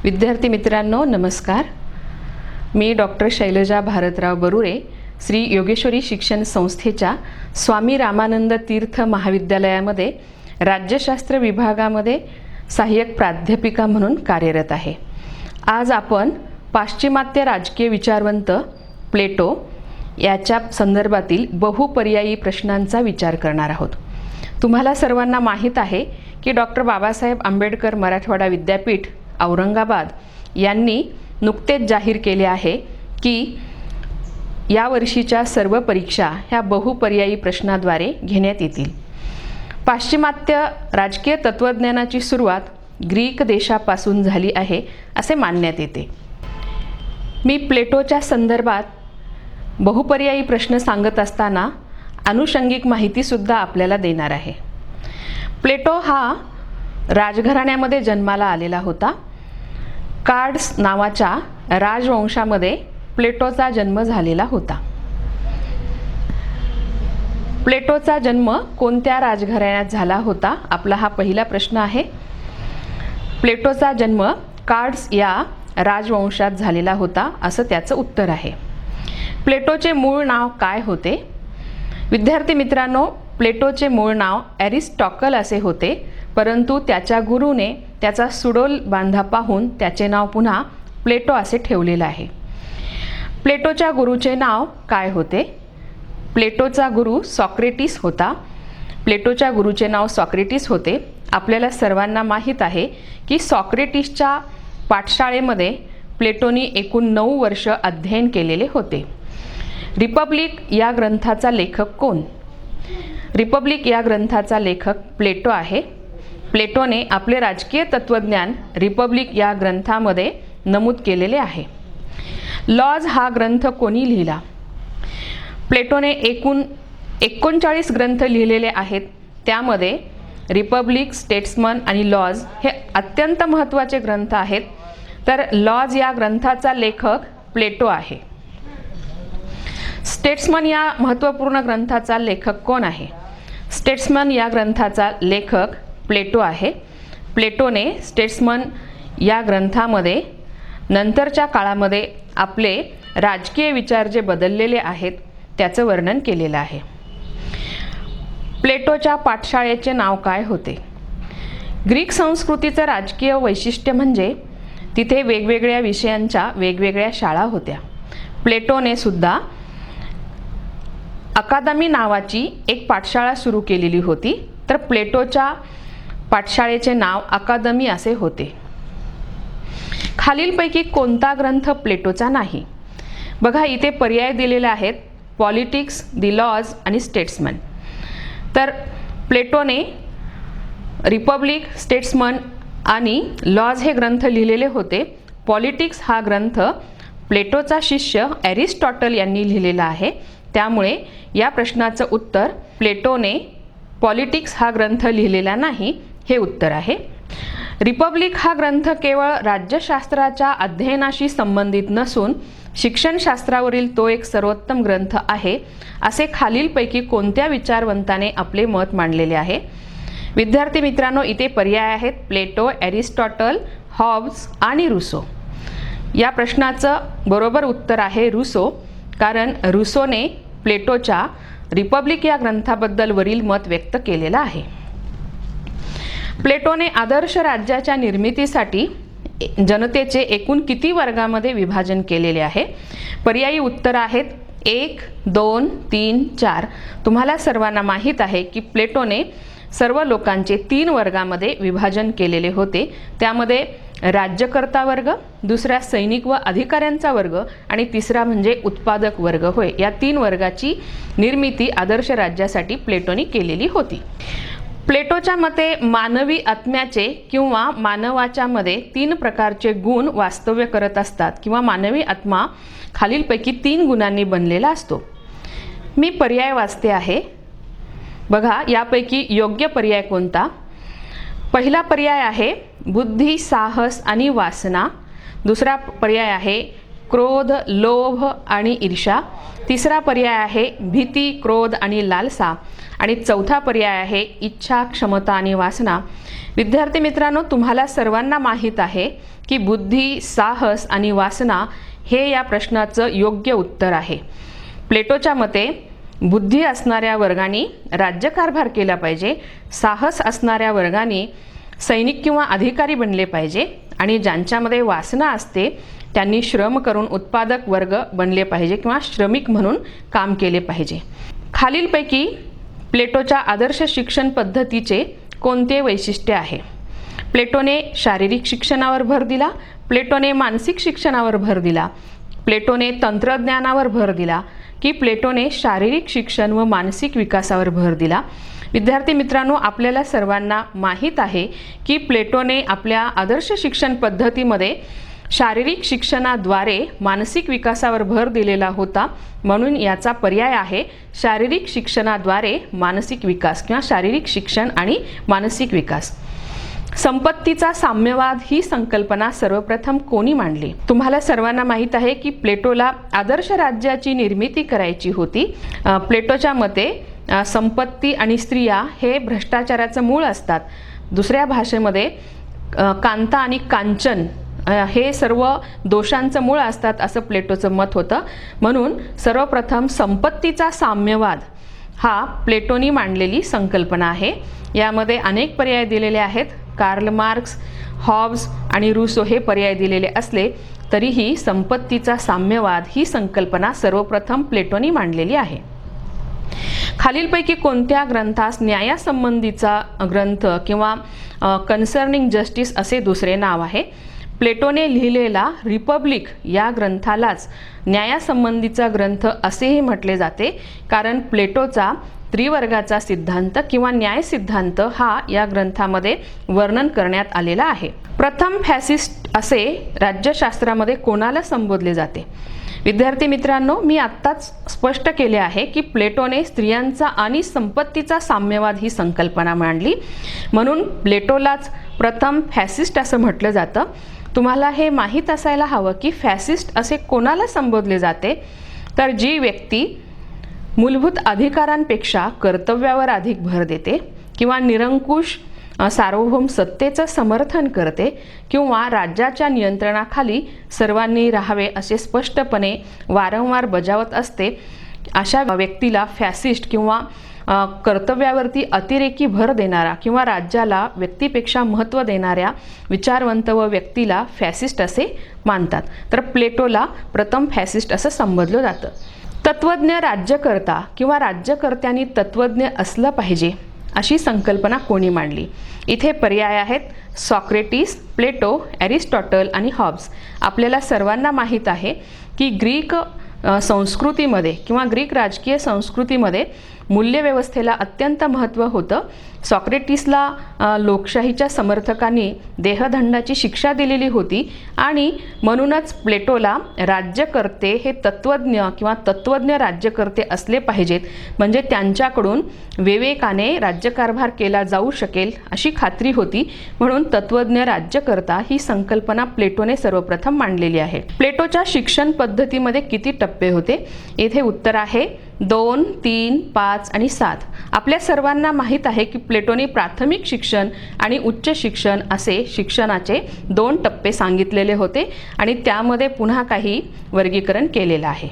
विद्यार्थी मित्रांनो नमस्कार। मी डॉक्टर शैलजा भारतराव बरुरे, श्री योगेश्वरी शिक्षण संस्थेच्या स्वामी रामानंद तीर्थ महाविद्यालयामध्ये राज्यशास्त्र विभागामध्ये सहाय्यक प्राध्यापिका म्हणून कार्यरत आहे। आज आपण पाश्चिमात्य राजकीय विचारवंत प्लेटो याच्या संदर्भातील बहुपर्यायी प्रश्नांचा विचार करणार आहोत। तुम्हाला सर्वांना माहीत आहे की डॉक्टर बाबासाहेब आंबेडकर मराठवाडा विद्यापीठ औरंगाबाद यांनी नुकतेच जाहीर केले आहे की या वर्षीच्या सर्व परीक्षा ह्या बहुपर्यायी प्रश्नाद्वारे घेण्यात येतील। पाश्चिमात्य राजकीय तत्त्वज्ञानाची सुरुवात ग्रीक देशापासून झाली आहे असे मानण्यात येते। मी प्लेटोच्या संदर्भात बहुपर्यायी प्रश्न सांगत असताना अनुषंगिक माहिती सुद्धा आपल्याला देणार आहे। प्लेटो हा राजघराण्यामध्ये जन्माला आलेला होता। कार्ड्स नावाच्या राजवंशामध्ये प्लेटोचा जन्म झालेला होता। प्लेटोचा जन्म कोणत्या राजघराण्यात झाला होता, आपला हा पहिला प्रश्न आहे। प्लेटोचा जन्म कार्ड्स या राजवंशात झालेला होता असं त्याचं उत्तर आहे। प्लेटोचे मूळ नाव काय होते? विद्यार्थी मित्रांनो, प्लेटोचे मूळ नाव एरिस्टॉटल असे होते, परंतु त्याच्या गुरुने त्याचा सुडोल बांधा पाहून त्याचे नाव पुन्हा प्लेटो असे ठेवलेले आहे। प्लेटोच्या गुरुचे नाव काय होते? प्लेटोचा गुरु सॉक्रेटिस होता। प्लेटोच्या गुरुचे नाव सॉक्रेटिस होते। आपल्याला सर्वांना माहीत आहे की सॉक्रेटिसच्या पाठशाळेमध्ये प्लेटोनी एकूण 9 वर्ष अध्ययन केलेले होते। रिपब्लिक या ग्रंथाचा लेखक कोण? रिपब्लिक या ग्रंथाचा लेखक प्लेटो आहे। प्लेटोने आपले राजकीय तत्त्वज्ञान रिपब्लिक या ग्रंथामध्ये नमूद केलेले आहे। लॉज हा ग्रंथ कोणी लिहिला? प्लेटोने एकूण 39 ग्रंथ लिहिलेले आहेत। त्यामध्ये रिपब्लिक, स्टेट्समन आणि लॉज हे अत्यंत महत्त्वाचे ग्रंथ आहेत। तर लॉज या ग्रंथाचा लेखक प्लेटो आहे। स्टेट्समन या महत्त्वपूर्ण ग्रंथाचा लेखक कोण आहे? स्टेट्समन या ग्रंथाचा लेखक प्लेटो आहे। प्लेटोने स्टेट्समन या ग्रंथामध्ये नंतरच्या काळामध्ये आपले राजकीय विचार जे बदललेले आहेत त्याचं वर्णन केलेलं आहे। प्लेटोच्या पाठशाळेचे नाव काय होते? ग्रीक संस्कृतीचं राजकीय वैशिष्ट्य म्हणजे तिथे वेगवेगळ्या विषयांच्या वेगवेगळ्या शाळा होत्या। प्लेटोने सुद्धा अकादमी नावाची एक पाठशाळा सुरू केलेली होती। तर प्लेटोच्या पाठशाळेचे नाव अकादमी असे होते। खालीलपैकी कोणता ग्रंथ प्लेटोचा नाही? बघा, इथे पर्याय दिलेले आहेत, पॉलिटिक्स, द लॉज आणि स्टेट्समन। तर प्लेटोने रिपब्लिक, स्टेट्समन आणि लॉज हे ग्रंथ लिहिलेले होते। पॉलिटिक्स हा ग्रंथ प्लेटोचा शिष्य एरिस्टॉटल यांनी लिहिलेला आहे। त्यामुळे या प्रश्नाचं उत्तर प्लेटोने पॉलिटिक्स हा ग्रंथ लिहिलेला नाही हे उत्तर आहे। रिपब्लिक हा ग्रंथ केवळ राज्यशास्त्राच्या अध्ययनाशी संबंधित नसून शिक्षणशास्त्रावरील तो एक सर्वोत्तम ग्रंथ आहे असे खालीलपैकी कोणत्या विचारवंताने आपले मत मांडलेले आहे? विद्यार्थी मित्रांनो, इथे पर्याय आहेत, प्लेटो, एरिस्टॉटल, हॉब्स आणि रुसो। या प्रश्नाचं बरोबर उत्तर आहे रुसो, कारण रुसोने प्लेटोच्या रिपब्लिक या ग्रंथाबद्दल वरील मत व्यक्त केलेलं आहे। प्लेटोने आदर्श राज्याच्या निर्मितीसाठी जनतेचे एकूण किती वर्गामध्ये विभाजन केलेले आहे? पर्यायी उत्तर आहेत 1, 2, 3, 4। तुम्हाला सर्वांना माहीत आहे की प्लेटोने सर्व लोकांचे 3 वर्गामध्ये विभाजन केलेले होते। त्यामध्ये राज्यकर्ता वर्ग, दुसरा सैनिक व अधिकाऱ्यांचा वर्ग आणि तिसरा म्हणजे उत्पादक वर्ग होय। या 3 वर्गाची निर्मिती आदर्श राज्यासाठी प्लेटोने केलेली होती। प्लेटोच्या मते मानवी आत्म्याचे किंवा मानवाच्या मध्ये 3 प्रकारचे गुण वास्तव्य करत असतात किंवा मानवी आत्मा खालीलपैकी 3 गुणांनी बनलेला असतो। मी पर्याय वाचते आहे, बघा यापैकी योग्य पर्याय कोणता? पहिला पर्याय आहे बुद्धी, साहस आणि वासना। दुसरा पर्याय आहे क्रोध, लोभ आणि ईर्ष्या. तिसरा पर्याय आहे भीती, क्रोध आणि लालसा. आणि चौथा पर्याय आहे इच्छा, क्षमता आणि वासना. विद्यार्थी मित्रांनो, तुम्हाला सर्वांना माहीत आहे की बुद्धी, साहस आणि वासना हे या प्रश्नाचं योग्य उत्तर आहे. प्लेटोच्या मते बुद्धी असणाऱ्या वर्गाने राज्यकारभार केला पाहिजे, साहस असणाऱ्या वर्गाने सैनिक किंवा अधिकारी बनले पाहिजे आणि ज्यांच्यामध्ये वासना असते त्यांनी श्रम करून उत्पादक वर्ग बनले पाहिजे किंवा श्रमिक म्हणून काम केले पाहिजे. खालीलपैकी प्लेटोच्या आदर्श शिक्षण पद्धतीचे कोणते वैशिष्ट्य आहे? प्लेटोने शारीरिक शिक्षणावर भर दिला, प्लेटोने मानसिक शिक्षणावर भर दिला, प्लेटोने तंत्रज्ञानावर भर दिला की प्लेटोने शारीरिक शिक्षण व मानसिक विकासावर भर दिला? विद्यार्थी मित्रांनो, आपल्याला सर्वांना माहीत आहे की प्लेटोने आपल्या आदर्श शिक्षण पद्धतीमध्ये शारीरिक शिक्षणाद्वारे मानसिक विकासावर भर दिलेला होता. म्हणून याचा पर्याय आहे शारीरिक शिक्षणाद्वारे मानसिक विकास किंवा शारीरिक शिक्षण आणि मानसिक विकास. संपत्तीचा साम्यवाद ही संकल्पना सर्वप्रथम कोणी मांडली? तुम्हाला सर्वांना माहीत आहे की प्लेटोला आदर्श राज्याची निर्मिती करायची होती. प्लेटोच्या मते संपत्ती आणि स्त्रिया हे भ्रष्टाचाराचं मूळ असतात. दुसऱ्या भाषेमध्ये कांता आणि कांचन हे सर्व दोषांचं मूळ असतात असं प्लेटोचं मत होतं. म्हणून सर्वप्रथम संपत्तीचा साम्यवाद हा प्लेटोनी मांडलेली संकल्पना आहे. यामध्ये अनेक पर्याय दिलेले आहेत. कार्ल मार्क्स, हॉब्स आणि रूसो हे पर्याय दिलेले असले तरीही संपत्तीचा साम्यवाद ही संकल्पना सर्वप्रथम प्लेटोनी मांडलेली आहे. खालीलपैकी कोणत्या ग्रंथास न्यायासंबंधीचा ग्रंथ किंवा कन्सर्निंग जस्टिस असे दुसरे नाव आहे? प्लेटोने लिहिलेला रिपब्लिक या ग्रंथालाच न्यायासंबंधीचा ग्रंथ असेही म्हटले जाते, कारण प्लेटोचा त्रिवर्गाचा सिद्धांत किंवा न्याय सिद्धांत हा या ग्रंथामध्ये वर्णन करण्यात आलेला आहे. प्रथम फॅसिस्ट असे राज्यशास्त्रामध्ये कोणाला संबोधले जाते? विद्यार्थी मित्रांनो, मी आत्ताच स्पष्ट केले आहे की प्लेटोने स्त्रियांचा आणि संपत्तीचा साम्यवाद ही संकल्पना मांडली, म्हणून प्लेटोलाच प्रथम फॅसिस्ट असं म्हटलं जातं. तुम्हाला हे माहीत असायला हवं की फॅसिस्ट असे कोणाला संबोधले जाते? तर जी व्यक्ती मूलभूत अधिकारांपेक्षा कर्तव्यावर अधिक भर देते किंवा निरंकुश सार्वभौम सत्तेचं समर्थन करते किंवा राज्याच्या नियंत्रणाखाली सर्वांनी राहावे असे स्पष्टपणे वारंवार बजावत असते, अशा व्यक्तीला फॅसिस्ट किंवा कर्तव्यावरती अतिरेकी भर देणारा किंवा राज्याला व्यक्तीपेक्षा महत्त्व देणाऱ्या विचारवंत व व्यक्तीला फॅसिस्ट असे मानतात. तर प्लेटोला प्रथम फॅसिस्ट असं संबोधलं जातं. तत्वज्ञ राज्यकर्ता किंवा राज्यकर्त्यांनी तत्वज्ञ असलं पाहिजे अशी संकल्पना कोणी मांडली? इथे पर्याय आहेत सॉक्रेटिस, प्लेटो, ॲरिस्टॉटल आणि हॉब्स. आपल्याला सर्वांना माहीत आहे की ग्रीक संस्कृतीमध्ये किंवा ग्रीक राजकीय संस्कृतीमध्ये मूल्यव्यवस्थेला अत्यंत महत्त्व होतं. सॉक्रेटिसला लोकशाहीच्या समर्थकांनी देहदंडाची शिक्षा दिलेली होती आणि म्हणूनच प्लेटोला राज्यकर्ते हे तत्वज्ञ किंवा तत्वज्ञ राज्यकर्ते असले पाहिजेत, म्हणजे त्यांच्याकडून विवेकाने राज्यकारभार केला जाऊ शकेल अशी खात्री होती. म्हणून तत्वज्ञ राज्यकर्ता ही संकल्पना प्लेटोने सर्वप्रथम मांडलेली आहे. प्लेटोच्या शिक्षण पद्धतीमध्ये किती टप्पे होते? येथे उत्तर आहे 2, 3, 5 आणि 7. आपल्या सर्वांना माहीत आहे की प्लेटोने प्राथमिक शिक्षण आणि उच्च शिक्षण असे शिक्षणाचे 2 टप्पे सांगितलेले होते आणि त्यामध्ये पुन्हा काही वर्गीकरण केलेलं आहे.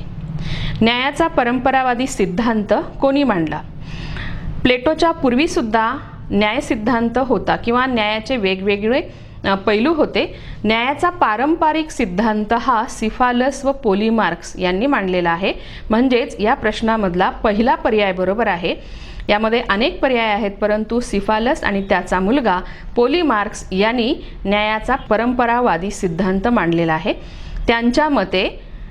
न्यायाचा परंपरावादी सिद्धांत कोणी मांडला? प्लेटोच्या पूर्वीसुद्धा न्याय सिद्धांत होता किंवा न्यायाचे वेगवेगळे पैलू होते. न्यायाचा पारंपरिक सिद्धांत हा सिफालस व पोलीमार्क्स यांनी मांडलेला आहे. म्हणजेच या प्रश्नामधला पहिला पर्याय बरोबर आहे. यामध्ये अनेक पर्याय आहेत, परंतु सिफालस आणि त्याचा मुलगा पोलीमार्क्स यांनी न्यायाचा परंपरावादी सिद्धांत मांडलेला आहे. त्यांच्या मते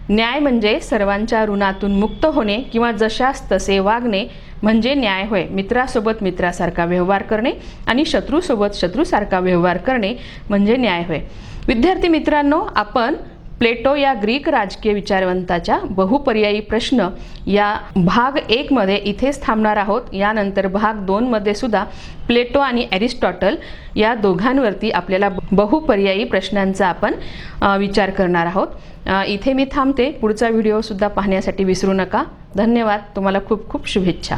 न्याय म्हणजे सर्वांच्या ऋणातून मुक्त होणे किंवा जशास तसे वागणे म्हणजे न्याय होय. मित्रासोबत मित्रासारखा व्यवहार करणे आणि शत्रूसोबत शत्रूसारखा व्यवहार करणे म्हणजे न्याय होय. विद्यार्थी मित्रांनो, आपण प्लेटो या ग्रीक राजकीय विचारवंताच्या बहुपर्यायी प्रश्न या भाग 1 मध्ये इथेच थांबणार आहोत। यानंतर भाग 2 मध्ये सुद्धा प्लेटो आणि एरिस्टॉटल या दोघांवरती आपल्याला बहुपर्यायी प्रश्नांचा आपण विचार करणार आहोत। इथे मी थांबते। पुढचा व्हिडिओ सुद्धा पाहण्यासाठी विसरू नका। धन्यवाद। तुम्हाला खूप खूप शुभेच्छा।